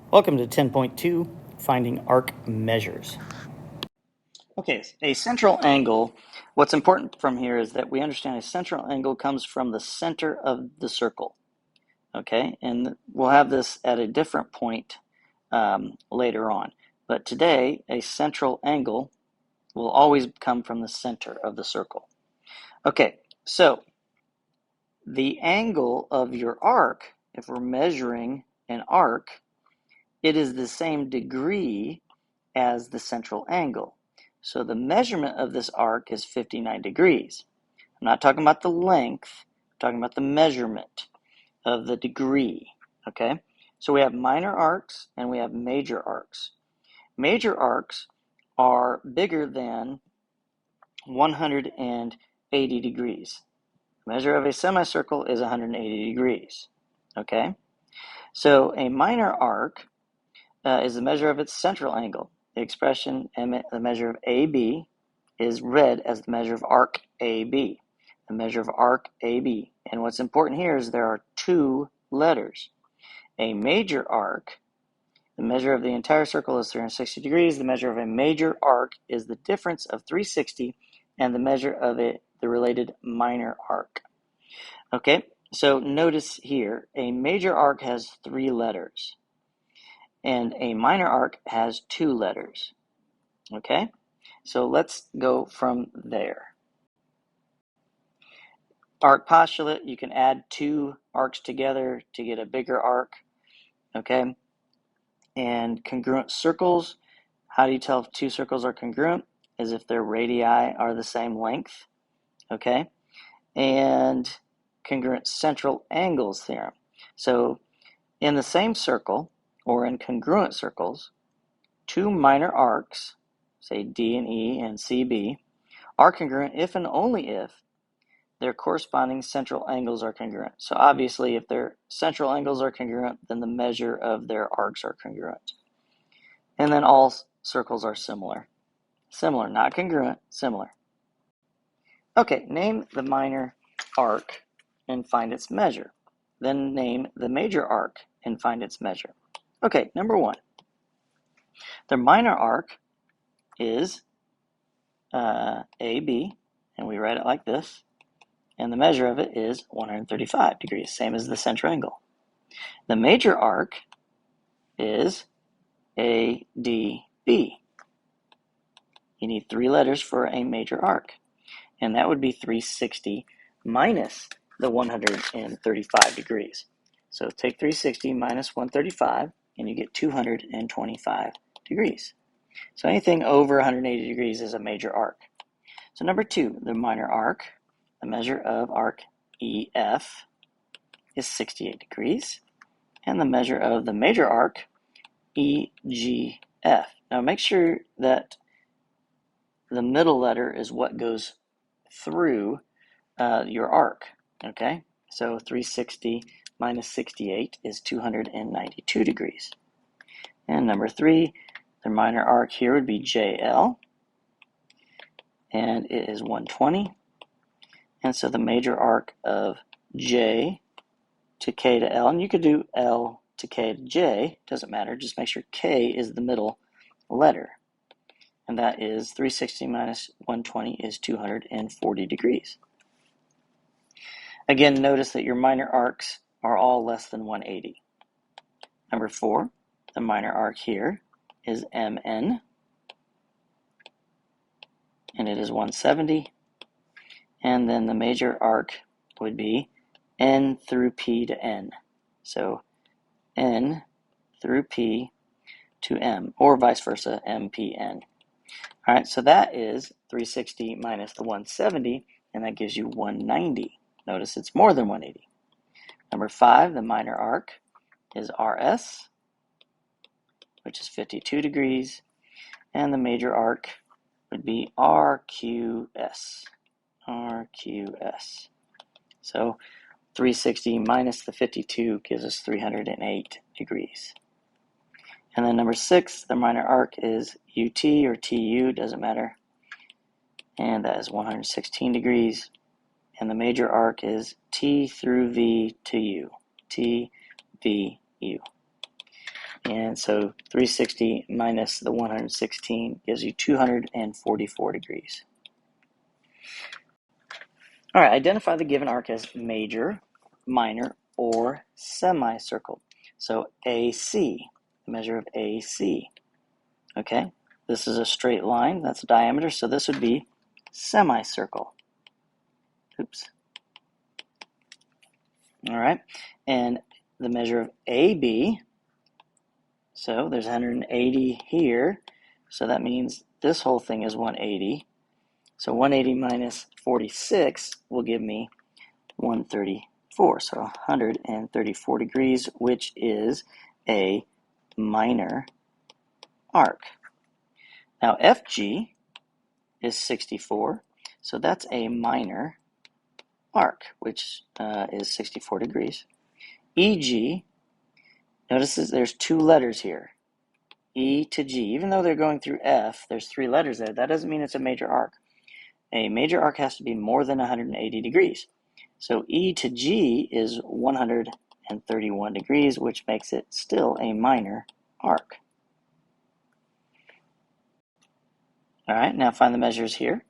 Welcome to 10.2, Finding Arc Measures. Okay, a central angle, what's important from here is that we understand a central angle comes from the center of the circle, okay? And we'll have this at a different point later on. But today, a central angle will always come from the center of the circle. Okay, so the angle of your arc, if we're measuring an arc, it is the same degree as the central angle. So the measurement of this arc is 59 degrees. I'm not talking about the length, I'm talking about the measurement of the degree, okay? So we have minor arcs and we have major arcs. Major arcs are bigger than 180 degrees. The measure of a semicircle is 180 degrees, okay? So a minor arc is the measure of its central angle. The expression, the measure of AB, is read as the measure of arc AB. The measure of arc AB. And what's important here is there are two letters. A major arc, the measure of the entire circle is 360 degrees. The measure of a major arc is the difference of 360 and the measure of the related minor arc. Okay, so notice here, a major arc has 3 letters. And a minor arc has 2 letters, okay? So let's go from there. Arc postulate, you can add 2 arcs together to get a bigger arc, okay? And congruent circles, how do you tell if 2 circles are congruent? Is if their radii are the same length, okay? And congruent central angles theorem. So in the same circle, or in congruent circles, 2 minor arcs, say D and E and CB, are congruent if and only if their corresponding central angles are congruent. So obviously, if their central angles are congruent, then the measure of their arcs are congruent. And then all circles are similar. Similar, not congruent, similar. Okay, name the minor arc and find its measure. Then name the major arc and find its measure. Okay, number 1. The minor arc is AB, and we write it like this, and the measure of it is 135 degrees, same as the central angle. The major arc is ADB. You need 3 letters for a major arc, and that would be 360 minus the 135 degrees. So take 360 minus 135, and you get 225 degrees. So anything over 180 degrees is a major arc. So number 2, the minor arc, the measure of arc EF is 68 degrees, and the measure of the major arc EGF. Now make sure that the middle letter is what goes through your arc, okay? So 360 minus 68 is 292 degrees. And number 3, the minor arc here would be JL, and it is 120. And so the major arc of J to K to L, and you could do L to K to J, doesn't matter, just make sure K is the middle letter. And that is 360 minus 120 is 240 degrees. Again, notice that your minor arcs are all less than 180. Number 4, the minor arc here is MN, and it is 170. And then the major arc would be N through P to N. So N through P to M, or vice versa, MPN. All right, so that is 360 minus the 170, and that gives you 190. Notice it's more than 180. Number 5, the minor arc is RS, which is 52 degrees, and the major arc would be RQS. RQS. So 360 minus the 52 gives us 308 degrees. And then number 6, the minor arc is UT or TU, doesn't matter. And that is 116 degrees. And the major arc is T through V to U. T, V, U. And so 360 minus the 116 gives you 244 degrees. All right, identify the given arc as major, minor, or semicircle. So AC, the measure of AC. Okay, this is a straight line, that's a diameter, so this would be semicircle. Oops. All right, and the measure of AB, so there's 180 here, so that means this whole thing is 180. So 180 minus 46 will give me 134, so 134 degrees, which is a minor arc. Now FG is 64, so that's a minor arc, which is 64 degrees. EG, notice there's two letters here, E to G. Even though they're going through F, there's three letters there. That doesn't mean it's a major arc. A major arc has to be more than 180 degrees. So E to G is 131 degrees, which makes it still a minor arc. All right, now find the measures here.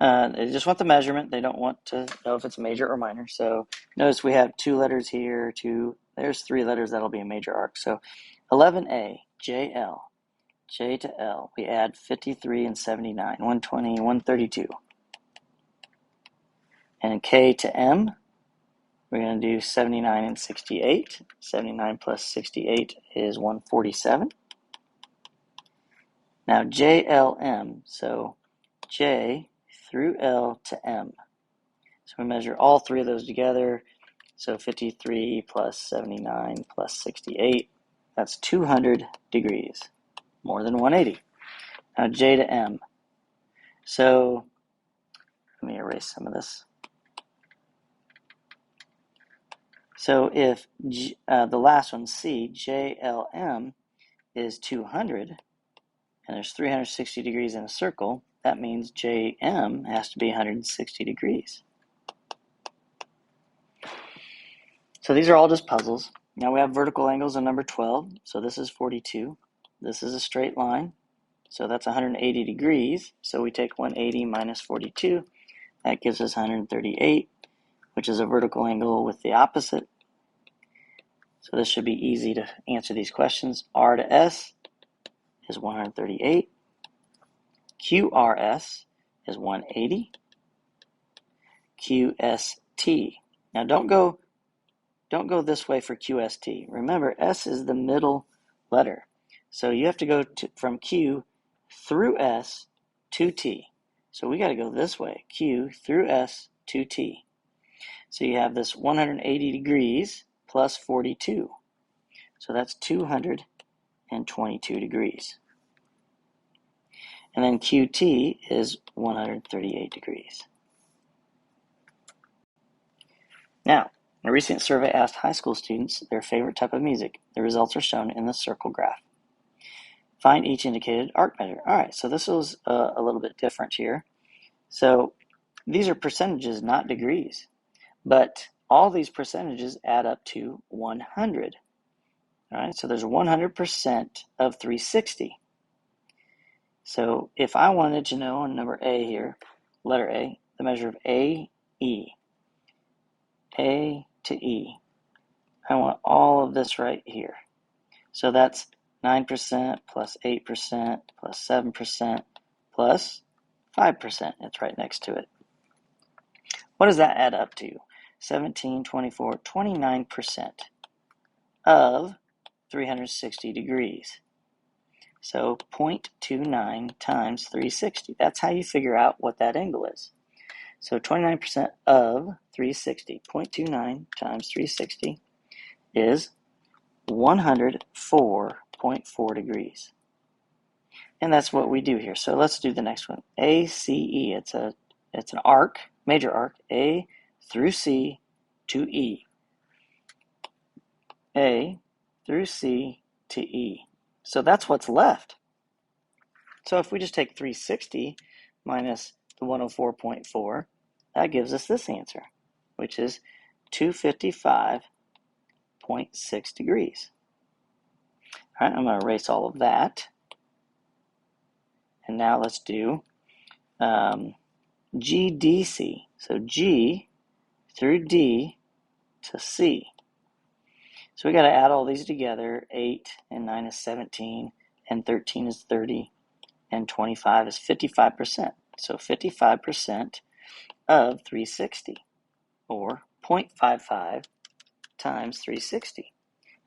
They just want the measurement. They don't want to know if it's major or minor. So notice we have two letters here, there's three letters, that'll be a major arc. So 11A, JL, J to L, we add 53 and 79, 120, 132. And K to M, we're going to do 79 and 68. 79 plus 68 is 147. Now JLM, so J through L to M. So we measure all three of those together. So 53 plus 79 plus 68, that's 200 degrees, more than 180. Now J to M. So let me erase some of this. So if the last one, C, JLM, is 200, and there's 360 degrees in a circle, that means JM has to be 160 degrees. So these are all just puzzles. Now we have vertical angles on number 12, so this is 42. This is a straight line, so that's 180 degrees. So we take 180 minus 42, that gives us 138, which is a vertical angle with the opposite. So this should be easy to answer these questions. R to S is 138. QRS is 180. QST. Now don't go this way for QST. Remember, S is the middle letter. So you have to go from Q through S to T. So we got to go this way, Q through S to T. So you have this 180 degrees plus 42. So that's 222 degrees. And then QT is 138 degrees. Now, a recent survey asked high school students their favorite type of music. The results are shown in the circle graph. Find each indicated arc measure. All right, so this was a little bit different here. So these are percentages, not degrees. But all these percentages add up to 100. All right, so there's 100% of 360. So if I wanted to know on number A here, letter A, the measure of A to E, I want all of this right here. So that's 9% plus 8% plus 7% plus 5%. It's right next to it. What does that add up to? 17, 24, 29% of 360 degrees. So 0.29 times 360. That's how you figure out what that angle is. So 29% of 360, 0.29 times 360 is 104.4 degrees. And that's what we do here. So let's do the next one. ACE, it's an arc, major arc, A through C to E. A through C to E. So that's what's left. So if we just take 360 minus the 104.4, that gives us this answer, which is 255.6 degrees. All right, I'm going to erase all of that. And now let's do GDC. So G through D to C. So we got to add all these together. 8 and 9 is 17, and 13 is 30, and 25 is 55%. So 55% of 360, or 0.55 times 360.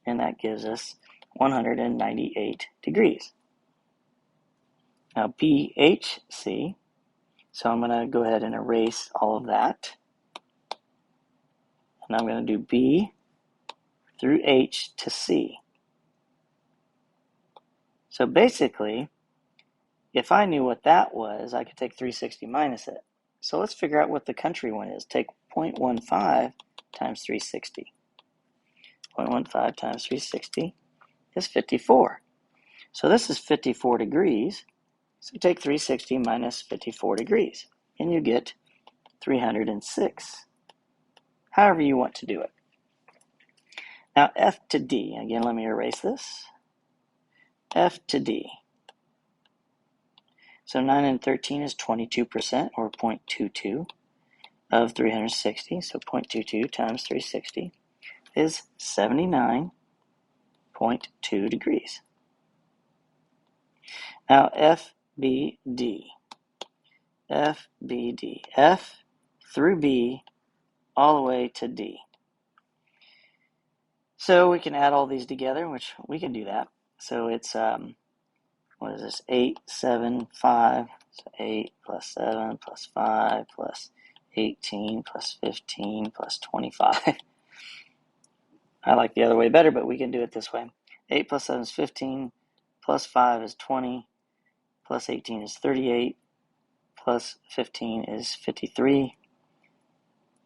And that gives us 198 degrees. Now BHC, so I'm going to go ahead and erase all of that. And I'm going to do B through H to C. So basically, if I knew what that was, I could take 360 minus it. So let's figure out what the country one is. Take 0.15 times 360. 0.15 times 360 is 54. So this is 54 degrees. So take 360 minus 54 degrees, and you get 306. However you want to do it. Now F to D. Again, let me erase this. F to D. So 9 and 13 is 22%, or 0.22 of 360. So 0.22 times 360 is 79.2 degrees. Now FBD. FBD. F through B all the way to D. So we can add all these together, which we can do that. So it's, what is this? 8, 7, 5. So 8 plus 7 plus 5 plus 18 plus 15 plus 25. I like the other way better, but we can do it this way. 8 plus 7 is 15, plus 5 is 20, plus 18 is 38, plus 15 is 53,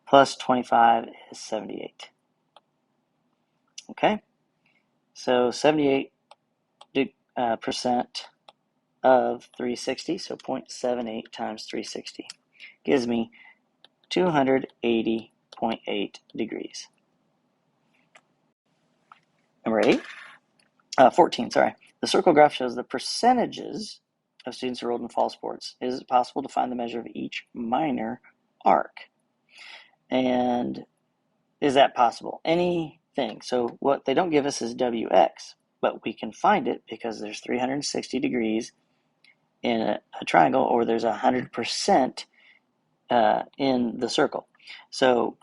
plus 25 is 78. Okay, so 78% of 360, so 0.78 times 360, gives me 280.8 degrees. Number 14, sorry. The circle graph shows the percentages of students enrolled in fall sports. Is it possible to find the measure of each minor arc? And is that possible? Anything. So what they don't give us is WX, but we can find it because there's 360 degrees in a triangle, or there's 100% in the circle. So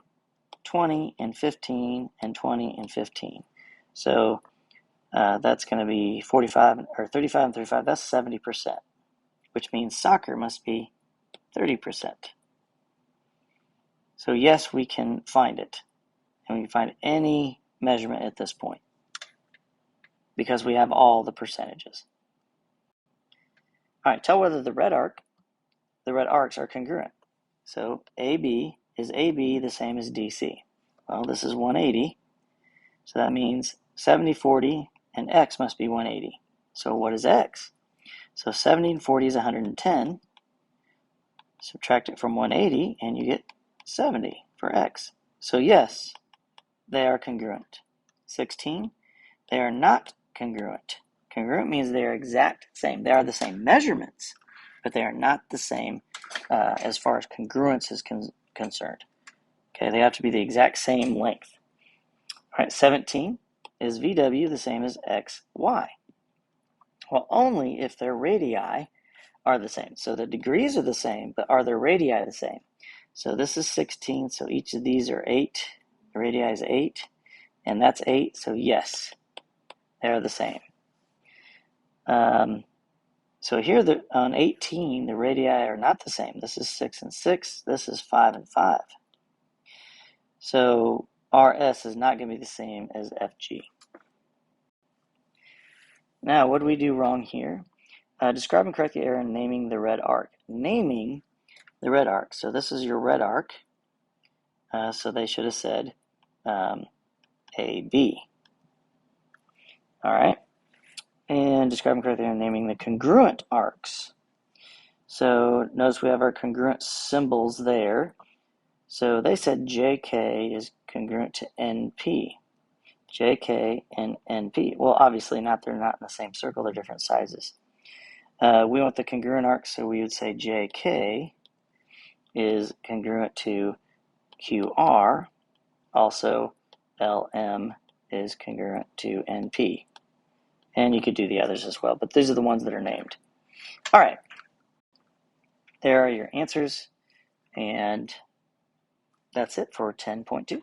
20 and 15 and 20 and 15. So that's going to be 45 or 35 and 35. That's 70%, which means soccer must be 30%. So yes, we can find it. And we can find any measurement at this point because we have all the percentages. All right, tell whether the red arcs are congruent. So AB, is AB the same as DC? Well, this is 180. So that means 70, 40, and X must be 180. So what is X? So 70 and 40 is 110. Subtract it from 180 and you get 70 for X. So yes, they are congruent. 16, they are not congruent. Congruent means they are exact same. They are the same measurements, but they are not the same as far as congruence is concerned. Okay, they have to be the exact same length. All right, 17, is VW the same as XY? Well, only if their radii are the same. So the degrees are the same, but are their radii the same? So this is 16, so each of these are 8. The radii is 8, and that's 8, so yes, they're the same. So here on 18, the radii are not the same. This is 6 and 6. This is 5 and 5. So RS is not going to be the same as FG. Now, what do we do wrong here? Describe and correct the error in naming the red arc. Naming the red arc. So this is your red arc. So they should have said AB. All right. And describe and correct the error in naming the congruent arcs. So notice we have our congruent symbols there. So they said JK is congruent to NP. JK, and NP. Well, obviously not. They're not in the same circle. They're different sizes. We want the congruent arc, so we would say JK is congruent to QR. Also, LM is congruent to NP. And you could do the others as well, but these are the ones that are named. All right. There are your answers, and that's it for 10.2.